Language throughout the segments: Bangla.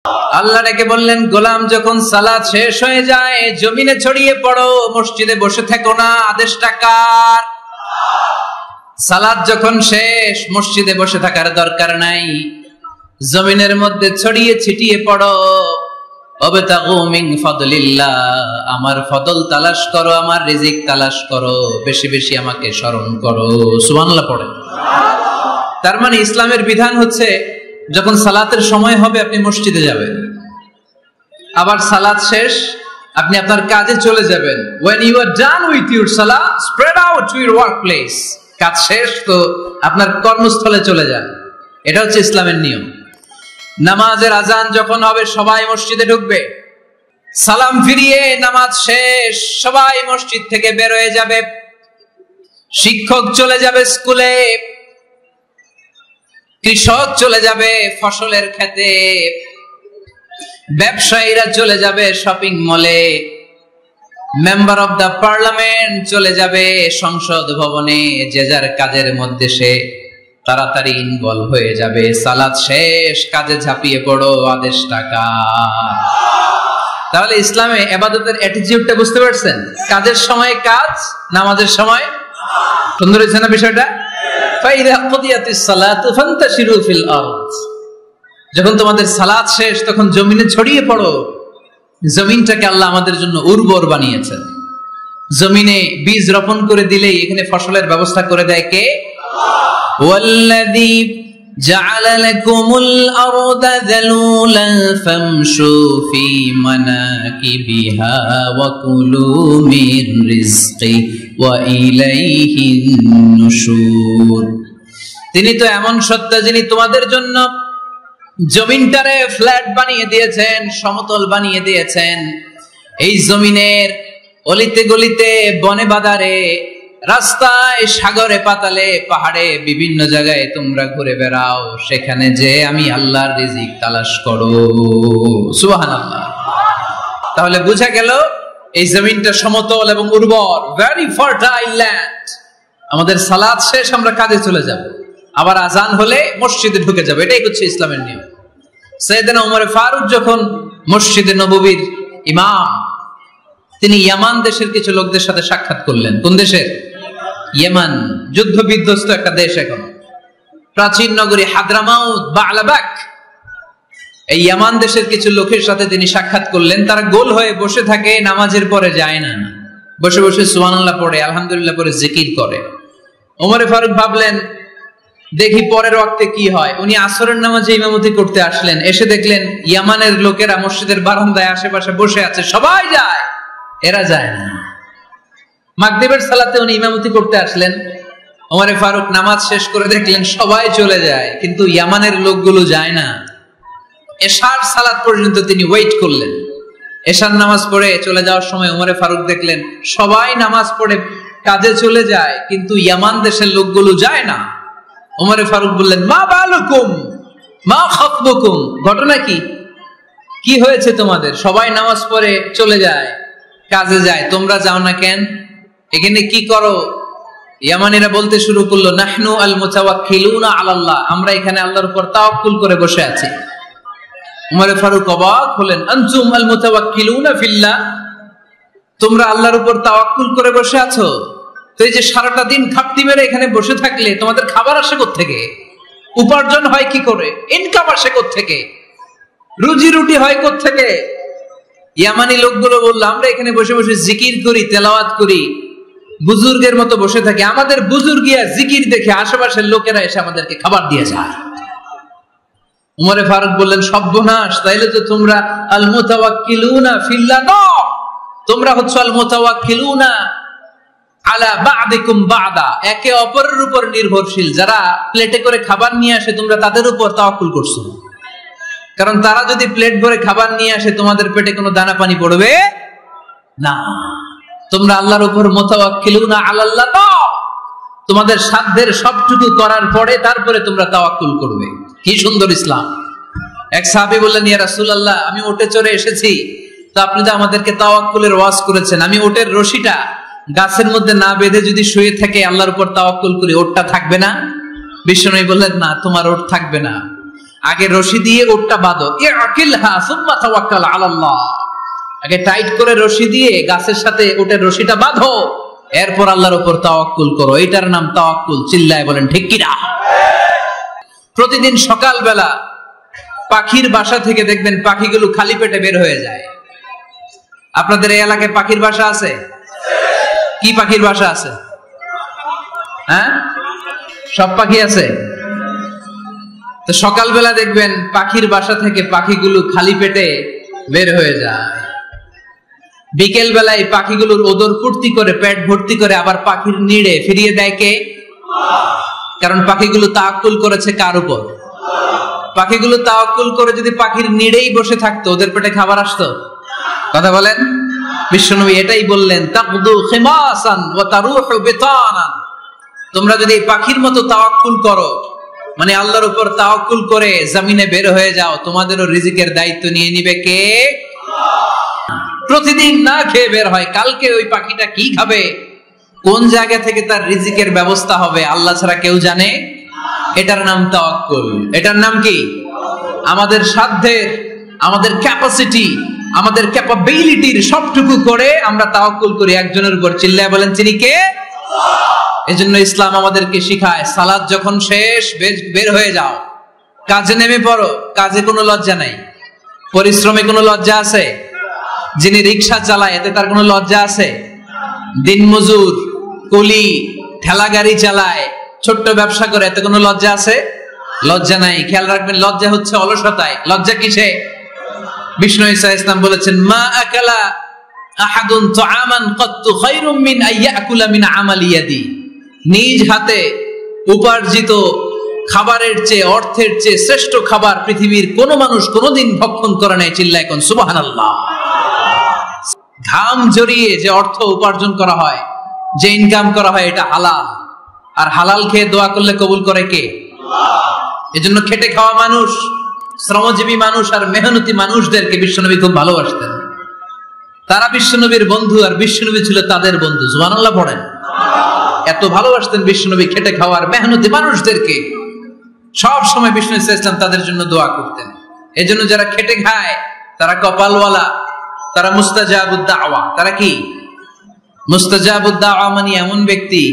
আল্লাহ ডেকে বললেন, গোলাম যখন সালাত শেষ হয়ে যায় জমিনে ছড়িয়ে পড়ো, মসজিদে বসে থেকো না। আদেশটা কার? সালাত যখন শেষ মসজিদে বসে থাকার দরকার নাই, জমিনের মধ্যে ছড়িয়ে ছিটিয়ে পড়ো। ওয়াবতাগু মিন ফাদলিল্লাহ, আমার ফদল তালাশ করো, আমার রিজিক তালাশ করো, বেশি বেশি আমাকে স্মরণ করো। সুবহানাল্লাহ পড়ে। তার মানে ইসলামের বিধান হচ্ছে যখন সালাতের সময় হবে আপনি মসজিদে যাবেন, আবার সালাত শেষ আপনি আপনার কাজে চলে যাবেন। when you are done with your salah spread out to your workplace, কাজ শেষ তো আপনার কর্মস্থলে চলে যান। এটা হচ্ছে ইসলামের নিয়ম। নামাজের আজান যখন হবে সবাই মসজিদে ঢুকবে, সালাম ফিরিয়ে নামাজ শেষ সবাই মসজিদ থেকে বের হয়ে যাবে। শিক্ষক চলে যাবে স্কুলে, কৃষক চলে যাবে ফসলের খেতে, ব্যবসায়ীরা চলে যাবে শপিং মলে, মেম্বার অফ দা পার্লামেন্ট চলে যাবে সংসদ ভবনে। যে যার কাজের মধ্যে সে তাড়াতাড়ি ইনভলভ হয়ে যাবে। সালাত শেষ, কাজে ঝাঁপিয়ে পড়ো। আদেশটা কার? তাহলে ইসলামে ইবাদতের অ্যাটিটিউডটা বুঝতে পারছেন? কাজের সময় কাজ, নামাজের সময়। সুন্দর হয়েছে না বিষয়টা? ফাইদা কুদিয়াতিস সালাতু ফান্তাশিরু ফিল আরদ, যখন তোমাদের সালাত শেষ তখন জমিনে ছড়িয়ে পড়ো। জমিনটাকে আল্লাহ আমাদের জন্য উর্বর বানিয়েছেন। জমিনে বীজ রোপণ করে দিলেই এখানে ফসলের ব্যবস্থা করে দেয় কে? ওয়াল্লাযী জাআলা লাকুমুল আরদা যালুলান ফামশু ফি মানাকিবিহা ওয়া কুলু মির রিজকি ওয়া ইলাইহিন নুশুর। তিনি তো এমন সত্তা যিনি তোমাদের জন্য জমিনটারে ফ্ল্যাট বানিয়ে দিয়েছেন, সমতল বানিয়ে দিয়েছেন। এই জমিনের অলিতে গলিতে, বনে বাদারে, রাস্তায়, সাগরে, পাতালে, পাহাড়ে, বিভিন্ন জায়গায় তোমরা ঘুরে বেড়াও। সেখানে যে আমি আল্লাহর রিজিক তালাশ করো। সুবহানাল্লাহ। তাহলে বোঝা গেল এই জমিনটা সমতল এবং উর্বর, ভেরি ফার্টাইল ল্যান্ড। আমাদের সালাত শেষ আমরা কাজে চলে যাব, আবার আজান হলে মসজিদে ঢুকে যাবে। এটাই হচ্ছে ইসলামের নিয়ম। সাইয়েদনা ওমর ফারুক যখন মসজিদে নববীর ইমাম, তিনি ইয়ামান দেশের কিছু লোকদের সাথে সাক্ষাৎ করলেন। কোন দেশের? ইয়ামান, যুদ্ধ বিধ্বস্ত একটা দেশ। এখন প্রাচীন নগরী হাদ্রামাউত, বা'লাবাক, এই ইয়ামান দেশের কিছু লোকের সাথে তিনি সাক্ষাৎ করলেন। তারা গোল হয়ে বসে থাকে, নামাজের পরে যায় না, বসে বসে সুবহানাল্লাহ পড়ে, আলহামদুলিল্লাহ পড়ে জিকির করে। ওমর ফারুক ভাবলেন দেখি পরের ওয়াক্তে কি হয়। উনি আসরের নামাজে ইমামতি করতে আসলেন, এসে দেখলেন ইয়ামানের লোকেরা মসজিদের বারান্দায় আশেপাশে বসে আছে, সবাই যায়, এরা যায় না। মাগরিবের সালাতে উনি ইমামতি করতে আসলেন, ওমর ফারুক নামাজ শেষ করে দেখলেন সবাই চলে যায়, কিন্তু ইয়ামানের লোকগুলো যায় না। এশার সালাত পর্যন্ত তিনি ওয়েট করলেন। এশার নামাজ পড়ে চলে যাওয়ার সময় ওমর ফারুক দেখলেন সবাই নামাজ পড়ে কাজে চলে যায়, কিন্তু ইয়ামান দেশের লোকগুলো যায় না। ওমর ফারুক বললেন, মা বালুকুম মা খাতবুকুম, ঘটনা কি? কি হয়েছে তোমাদের? সবাই নামাজ পড়ে চলে যায়, কাজে যায়, তোমরা যাও না কেন? এখানে কি করো? ইয়ামানিরা বলতে শুরু করলো, নাহনু আল মুতাওয়াক্কিলুনা আলাল্লাহ, আমরা এখানে আল্লাহর উপর তাওয়াক্কুল করে বসে আছি। ওমর ফারুক অবাক হলেন, আনতুম আল মুতাওয়াক্কিলুনা ফিল্লাহ, তোমরা আল্লাহর উপর তাওয়াক্কুল করে বসে আছো? তো এই যে সারাটা দিন খাপটি মেরে এখানে বসে থাকলে তোমাদের খাবার আসে কোত্থেকে? উপার্জন হয় কি করে? ইনকাম আসে কোত্থেকে? রুজি রুটি হয় কোত্থেকে? ইয়ামানি লোকগুলো বললো, আমরা এখানে বসে বসে জিকির করি, তেলাওয়াত করি, বুজুর্গের মতো বসে থাকি। আমাদের বুজুর্গিয়া জিকির দেখে আশেপাশের লোকেরা এসে আমাদেরকে খাবার দিয়ে যায়। ওমর ফারুক বললেন, সর্বনাশ, তাইলে তো তোমরা আল মুতাওয়াক্কিলুনা ফিল্লাহ নও, তোমরা হচ্ছে আল মুতাওয়াক্কিলুনা আলা বা'দিকুম বা'দা, একে অপরের উপর নির্ভরশীল। যারা প্লেটে করে খাবার নিয়ে আসে তোমরা তাদের উপর তাওয়াক্কুল করছো, কারণ তারা যদি প্লেট ভরে খাবার নিয়ে আসে তোমাদের পেটে কোনো দানা পানি পড়বে না। তোমরা আল্লাহর উপর মুতাওয়াক্কিলুনা আলাল্লাহ নও, তোমাদের সাধ্যের সবটুকু করার পরে তারপরে তোমরা তাওয়াক্কুল করবে। কি সুন্দর ইসলাম! এক সাহাবী বললেন, ইয়া রাসূলুল্লাহ, আমি উটে চড়ে এসেছি, তো আপনি তো আমাদেরকে তাওয়াক্কুলের ওয়াজ করেছেন, আমি উটের রশিটা গাছের মধ্যে না বেঁধে যদি শুয়ে থাকে আল্লাহর উপর তাওয়াক্কুল করি, ওটটা থাকবে না? বিশ্বনবী বললেন, না, তোমার ওট থাকবে না। আগে রশি দিয়ে উটটা বাঁধো, ইআকিলহা সুম্মা তাওয়াক্কাল আলাল্লাহ। আগে টাইট করে রশি দিয়ে গাছের সাথে উটের রশিটা বাঁধো, এরপর আল্লাহর উপর তাওয়াক্কুল করো। এটার নাম তাওয়াক্কুল। চিল্লায় বলেন ঠিক কি না? প্রতিদিন সকালবেলা পাখির বাসা থেকে দেখবেন পাখিগুলো খালি পেটে বের হয়ে যায়। আপনাদের এই এলাকায় পাখির বাসা আছে? কি পাখির বাসা আছে? হ্যাঁ, সব পাখি আছে। তো সকালবেলা দেখবেন পাখির বাসা থেকে পাখিগুলো খালি পেটে বের হয়ে যায়। বিকেল বেলায় পাখিগুলোর ওদর পূর্তি করে পেট ভর্তি করে আবার পাখির নিড়ে ফিরিয়ে দেয় কে? কারণ পাখিগুলো তাওয়াক্কুল করেছে কার উপর? পাখিগুলো তাওয়াক্কুল করে যদি পাখির নিড়েই বসে থাকতো, ওদের পেটে খাবার আসতো? কথা বলেন। বিশ্বনবী এটাই বললেন, তাকদু খিমাসান ওয়া তারুহু বিতানান। তোমরা যদি পাখির মতো তাওয়াক্কুল করো, মানে আল্লাহর উপর তাওয়াক্কুল করে জমিনে বের হয়ে যাও, তোমাদেরও রিজিকের দায়িত্ব নিয়ে নিবে কে? প্রতিদিন না খেয়ে বের হয়, কালকে ওই পাখিটা কি খাবে, কোন জায়গা থেকে তার রিজিকের ব্যবস্থা হবে আল্লাহ ছাড়া কেউ জানে। এটার নাম তাওয়াক্কুল। এটার নাম কি? আমাদের সাধ্যের, আমাদের ক্যাপাসিটি, আমাদের ক্যাপাবিলিটির সবটুকু করে আমরা তাওয়াক্কুল করি একজনের উপর। চিল্লায় বলেন তিনি কে? এজন্য ইসলাম আমাদেরকে শিখায়, সালাত যখন শেষ বের হয়ে যাও, কাজে নেমে পড়ো। কাজে কোনো লজ্জা নাই, পরিশ্রমে কোনো লজ্জা আছে? যিনি রিক্সা চালায় এতে তার কোনো লজ্জা আছে? দিনমজুর, কুলি, ঠেলা গাড়ি চালায়, ছোট্ট ব্যবসা করে, এতে কোনো লজ্জা আছে? লজ্জা নাই। খেয়াল রাখবেন, লজ্জা হচ্ছে অলসতায়। লজ্জা কিসে? বিষ্ণু ঈসা ইসলাম বলেছেন, মা আকালা আহাদুন তুআমান কাত্তু খায়রুম মিন আইয়াকুলা মিন আমালি ইয়াদি। নিজ হাতে উপার্জিত খাবারের চেয়ে, অর্থের চেয়ে শ্রেষ্ঠ খাবার পৃথিবীর কোন মানুষ কোনদিন ভক্ষণ করে নাই। চিল্লায় কোন সুবহানাল্লাহ। ঘাম জড়িয়ে যে অর্থ উপার্জন করা হয়, যে ইনকাম করা হয়, এটা হালাল। আর হালাল খেয়ে দোয়া করলে কবুল করে কে? এজন্য খেটে খাওয়া মানুষ, শ্রমজীবী মানুষ আর মেহনতি মানুষদেরকে বিশ্বনবী খুব ভালোবাসতেন। তারা বিশ্বনবীর বন্ধু আর বিশ্বনবী ছিল তাদের বন্ধু। সুবহানাল্লাহ পড়েন। এত ভালোবাসতেন বিশ্বনবী খেটে খাওয়ার মেহনতি মানুষদেরকে। সব সময় বিষ্ণু ইসলাম তাদের জন্য দোয়া করতেন। এজন্য যারা খেটে খায় তারা কপালওয়ালা, তারা মুস্তাজাবুদ দাওয়া। তারা কি? মুস্তাজাবুদ দাওয়া মানে এমন ব্যক্তি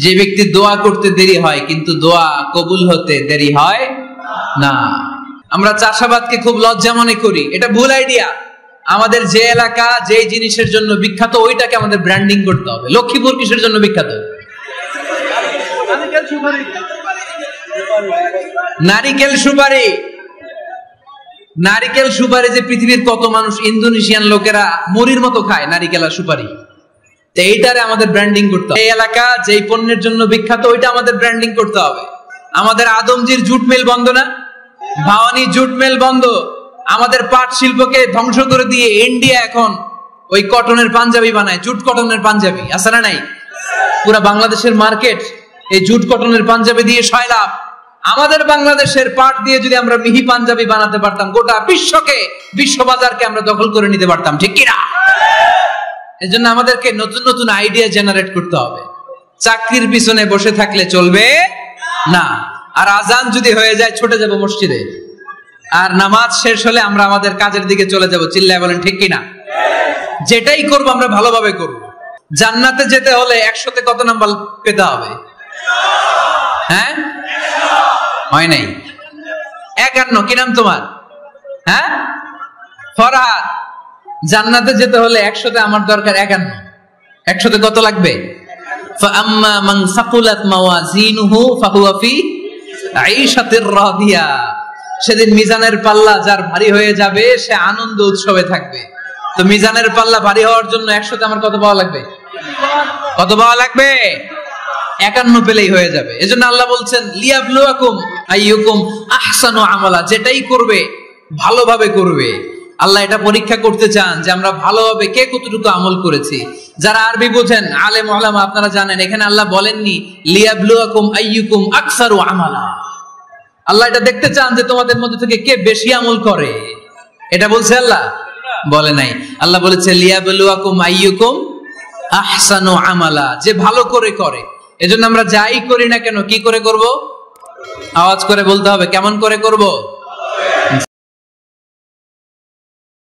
যে ব্যক্তি দোয়া করতে দেরি হয় কিন্তু দোয়া কবুল হতে দেরি হয় না। আমরা চাষাবাদকে খুব লজ্জা মনে করি, এটা ভুল আইডিয়া। আমাদের যে এলাকা যে জিনিসের জন্য বিখ্যাত ওইটাকে আমাদের ব্র্যান্ডিং করতে হবে। লক্ষ্মীপুর কিসের জন্য বিখ্যাত? নারিকেল সুপারি। নারিকেল সুপারি যে পৃথিবীর কত মানুষ, ইন্দোনেশিয়ান লোকেরা মুড়ির মতো খায় নারিকেল আর সুপারি। তো এইটারে আমাদের ব্র্যান্ডিং করতে হবে। এই এলাকা যেই পণ্যের জন্য বিখ্যাত ওইটা আমাদের ব্র্যান্ডিং করতে হবে। আমাদের আদমজির জুট মিল বন্ধ না? ভাওয়ানি জুট মিল বন্ধ। আমাদের পাট শিল্পকে ধ্বংস করে দিয়ে ইন্ডিয়া এখন ওই কটনের পাঞ্জাবি বানায়, জুট কটনের পাঞ্জাবি। আছে না নাই? পুরা বাংলাদেশের মার্কেট এই জুট কটনের পাঞ্জাবি দিয়ে সয়লাভ। আমাদের বাংলাদেশের পাট দিয়ে যদি আমরা মিহি পাঞ্জাবি বানাতে পারতাম, গোটা বিশ্বকে, বিশ্ববাজারকে আমরা দখল করে নিতে পারতাম। ঠিক কিনা? এজন্য আমাদেরকে নতুন নতুন আইডিয়া জেনারেট করতে হবে। চাকরির পিছনে বসে থাকলে চলবে না। আর আজান যদি হয়ে যায় ছুটে যাব মসজিদে, আর নামাজ শেষ হলে আমরা আমাদের কাজের দিকে চলে যাব। চিল্লায় বলেন ঠিক কিনা? যেটাই করব আমরা ভালোভাবে করব। জান্নাতে যেতে হলে 100তে কত নাম্বার পেতে হবে? হ্যাঁ, হয় নাই 51। কি নাম তোমার? হ্যাঁ, ফরহাদ। জান্নাতে যেতে হলে 100তে আমার দরকার 51। 100তে কত লাগবে? ফাআম্মা মান সাকুলাত মাওয়াজিনুহু ফাহুয়া ফি আইশাতির রাদিয়া। সেদিন মিজানের পাল্লা যার ভারী হয়ে যাবে সে আনন্দ উৎসবে থাকবে। তো মিজানের পাল্লা ভারী হওয়ার জন্য 100তে আমার কত পাওয়া লাগবে? কত পাওয়া লাগবে? 51 পেলেই হয়ে যাবে। এজন্য আল্লাহ বলছেন, লিয়াবলুয়াকুম আইয়ুকুম আহসানু আমালা। যেটাই করবে ভালোভাবে করবে। আল্লাহ এটা পরীক্ষা করতে চান যে আমরা ভালোভাবে কে কতটুকু আমল করেছি। যারা আরবি বোঝেন, আলেম ওলামা, আপনারা জানেন এখানে আল্লাহ বলেননি লিয়াবলুয়াকুম আইয়ুকুম আকসারু আমালা। আল্লাহ এটা দেখতে চান যে তোমাদের মধ্যে থেকে কে বেশি আমল করে। এটা বলছে আল্লাহ? বলে নাই। আল্লাহ বলেছে লিয়াবলুয়াকুম আইয়ুকুম আহসানু আমালা, যে ভালো করে করে। এজন্য আমরা যাই করি না কেন কি করে করব? আওয়াজ করে বলতে হবে। কেমন করে করব?